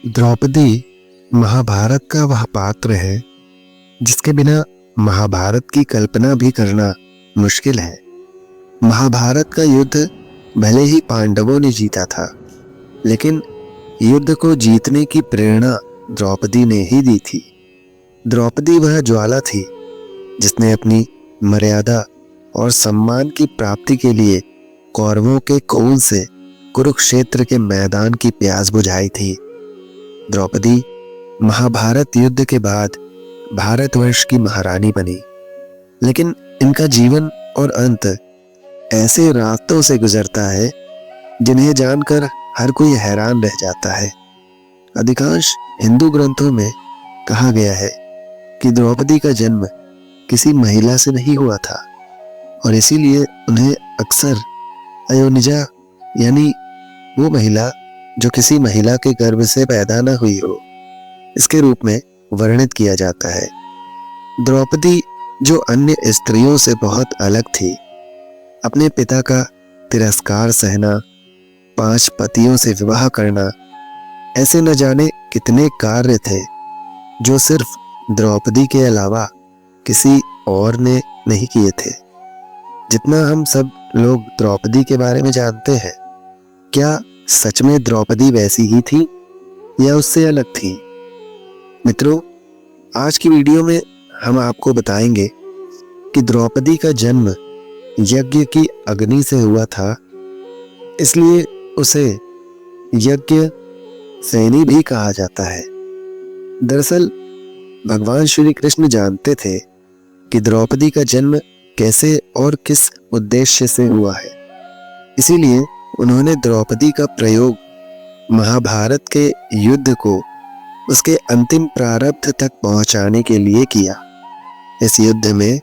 द्रौपदी महाभारत का वह पात्र है जिसके बिना महाभारत की कल्पना भी करना मुश्किल है। महाभारत का युद्ध भले ही पांडवों ने जीता था, लेकिन युद्ध को जीतने की प्रेरणा द्रौपदी ने ही दी थी। द्रौपदी वह ज्वाला थी जिसने अपनी मर्यादा और सम्मान की प्राप्ति के लिए कौरवों के खून से कुरुक्षेत्र के मैदान की प्यास बुझाई थी। द्रौपदी महाभारत युद्ध के बाद भारतवर्ष की महारानी बनी, लेकिन इनका जीवन और अंत ऐसे रास्तों से गुजरता है जिन्हें जानकर हर कोई हैरान रह जाता है। अधिकांश हिंदू ग्रंथों में कहा गया है कि द्रौपदी का जन्म किसी महिला से नहीं हुआ था और इसीलिए उन्हें अक्सर अयोनिजा यानी वो महिला जो किसी महिला के गर्भ से पैदा न हुई हो, इसके रूप में वर्णित किया जाता है। द्रौपदी जो अन्य स्त्रियों से बहुत अलग थी, अपने पिता का तिरस्कार सहना, 5 पतियों से विवाह करना, ऐसे न जाने कितने कार्य थे जो सिर्फ द्रौपदी के अलावा किसी और ने नहीं किए थे। जितना हम सब लोग द्रौपदी के बारे में जानते हैं, क्या सच में द्रौपदी वैसी ही थी या उससे अलग थी? मित्रों, आज की वीडियो में हम आपको बताएंगे कि द्रौपदी का जन्म यज्ञ की अग्नि से हुआ था, इसलिए उसे यज्ञ सेनी भी कहा जाता है। दरअसल भगवान श्री कृष्ण जानते थे कि द्रौपदी का जन्म कैसे और किस उद्देश्य से हुआ है, इसीलिए उन्होंने द्रौपदी का प्रयोग महाभारत के युद्ध को उसके अंतिम प्रारब्ध तक पहुंचाने के लिए किया। इस युद्ध में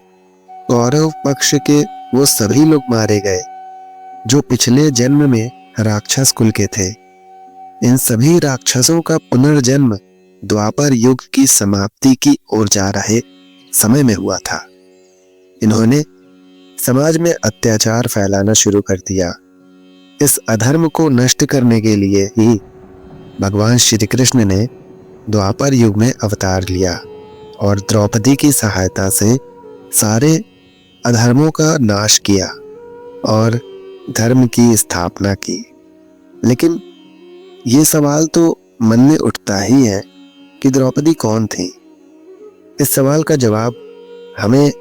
कौरव पक्ष के वो सभी लोग मारे गए जो पिछले जन्म में राक्षस कुल के थे। इन सभी राक्षसों का पुनर्जन्म द्वापर युग की समाप्ति की ओर जा रहे समय में हुआ था। इन्होंने समाज में अत्याचार फैलाना शुरू कर दिया। इस अधर्म को नष्ट करने के लिए ही भगवान श्री कृष्ण ने द्वापर युग में अवतार लिया और द्रौपदी की सहायता से सारे अधर्मों का नाश किया और धर्म की स्थापना की। लेकिन ये सवाल तो मन में उठता ही है कि द्रौपदी कौन थी? इस सवाल का जवाब हमें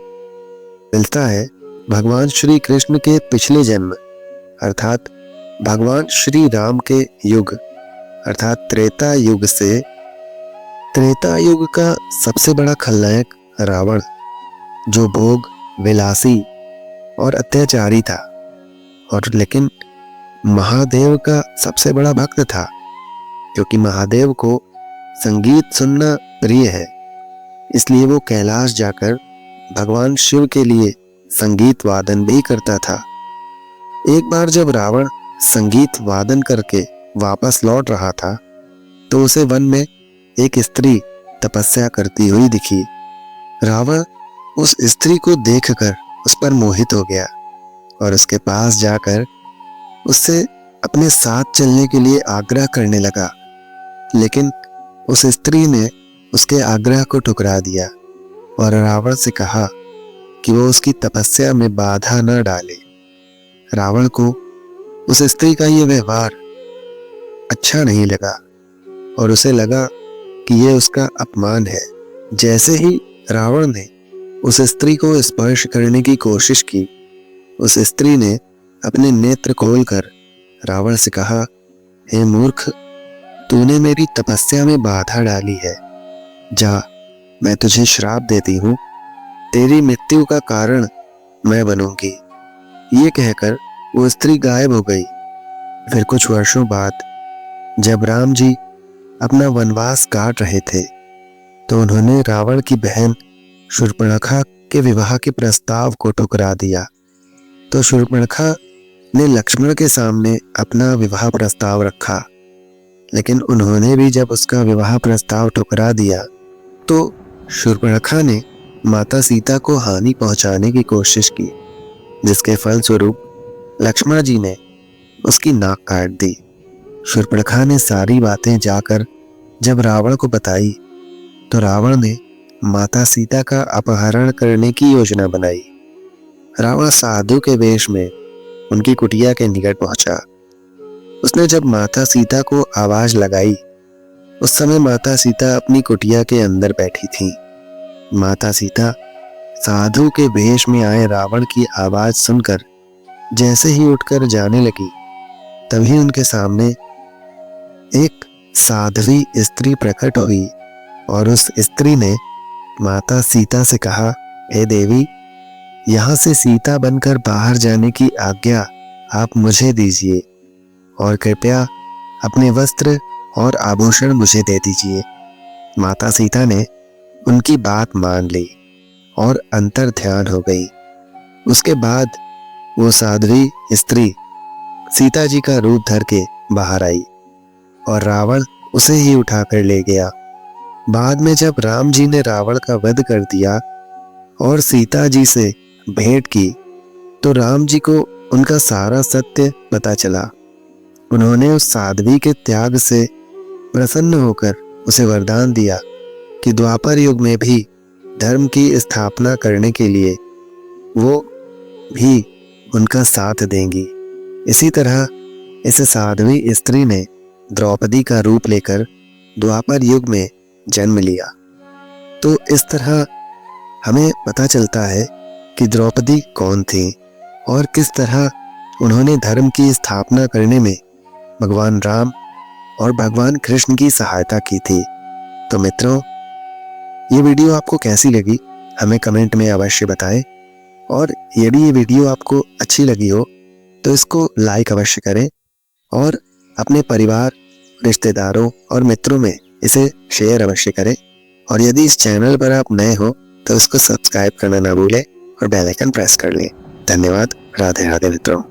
मिलता है भगवान श्री कृष्ण के पिछले जन्म अर्थात भगवान श्री राम के युग अर्थात त्रेता युग से। त्रेता युग का सबसे बड़ा खलनायक रावण, जो भोग विलासी और अत्याचारी था, और लेकिन महादेव का सबसे बड़ा भक्त था, क्योंकि महादेव को संगीत सुनना प्रिय है, इसलिए वो कैलाश जाकर भगवान शिव के लिए संगीत वादन भी करता था। एक बार जब रावण संगीत वादन करके वापस लौट रहा था तो उसे वन में एक स्त्री तपस्या करती हुई दिखी। रावण उस स्त्री को देखकर उस पर मोहित हो गया और उसके पास जाकर उससे अपने साथ चलने के लिए आग्रह करने लगा, लेकिन उस स्त्री ने उसके आग्रह को ठुकरा दिया और रावण से कहा कि वो उसकी तपस्या में बाधा न डाले। रावण को उस स्त्री का ये व्यवहार अच्छा नहीं लगा और उसे लगा कि ये उसका अपमान है। जैसे ही रावण ने उस स्त्री को स्पर्श करने की कोशिश की, उस स्त्री ने अपने नेत्र खोलकर रावण से कहा, हे मूर्ख, तूने मेरी तपस्या में बाधा डाली है, जा, मैं तुझे श्राप देती हूँ, तेरी मृत्यु का कारण मैं बनूंगी। ये कहकर वो स्त्री गायब हो गई। फिर कुछ वर्षों बाद जब राम जी अपना वनवास काट रहे थे तो उन्होंने रावण की बहन शूर्पणखा के विवाह के प्रस्ताव को ठुकरा दिया। तो शूर्पणखा ने लक्ष्मण के सामने अपना विवाह प्रस्ताव रखा, लेकिन उन्होंने भी जब उसका विवाह प्रस्ताव ठुकरा दिया तो शूर्पणखा ने माता सीता को हानि पहुंचाने की कोशिश की, जिसके फलस्वरूप लक्ष्मण जी ने उसकी नाक काट दी। शूर्पणखा ने सारी बातें जाकर जब रावण को बताई तो रावण ने माता सीता का अपहरण करने की योजना बनाई। रावण साधु के वेश में उनकी कुटिया के निकट पहुंचा। उसने जब माता सीता को आवाज लगाई, उस समय माता सीता अपनी कुटिया के अंदर बैठी थी। माता सीता साधु के वेश में आए रावण की आवाज सुनकर जैसे ही उठकर जाने लगी, तभी उनके सामने एक साध्वी स्त्री प्रकट हुई और उस स्त्री ने माता सीता से कहा, हे देवी, यहाँ से सीता बनकर बाहर जाने की आज्ञा आप मुझे दीजिए और कृपया अपने वस्त्र और आभूषण मुझे दे दीजिए। माता सीता ने उनकी बात मान ली और अंतर ध्यान हो गई। उसके बाद वो साध्वी स्त्री सीता जी का रूप धर के बाहर आई और रावण उसे ही उठाकर ले गया। बाद में जब राम जी ने रावण का वध कर दिया और सीता जी से भेंट की, तो राम जी को उनका सारा सत्य पता चला। उन्होंने उस साध्वी के त्याग से प्रसन्न होकर उसे वरदान दिया कि द्वापर युग में भी धर्म की स्थापना करने के लिए वो भी उनका साथ देंगी। इसी तरह इस साध्वी स्त्री ने द्रौपदी का रूप लेकर द्वापर युग में जन्म लिया। तो इस तरह हमें पता चलता है कि द्रौपदी कौन थी और किस तरह उन्होंने धर्म की स्थापना करने में भगवान राम और भगवान कृष्ण की सहायता की थी। तो मित्रों, ये वीडियो आपको कैसी लगी हमें कमेंट में अवश्य बताएं और यदि ये वीडियो आपको अच्छी लगी हो तो इसको लाइक अवश्य करें और अपने परिवार, रिश्तेदारों और मित्रों में इसे शेयर अवश्य करें। और यदि इस चैनल पर आप नए हो तो इसको सब्सक्राइब करना ना भूलें और बेल आइकन प्रेस कर लें। धन्यवाद। राधे राधे मित्रों।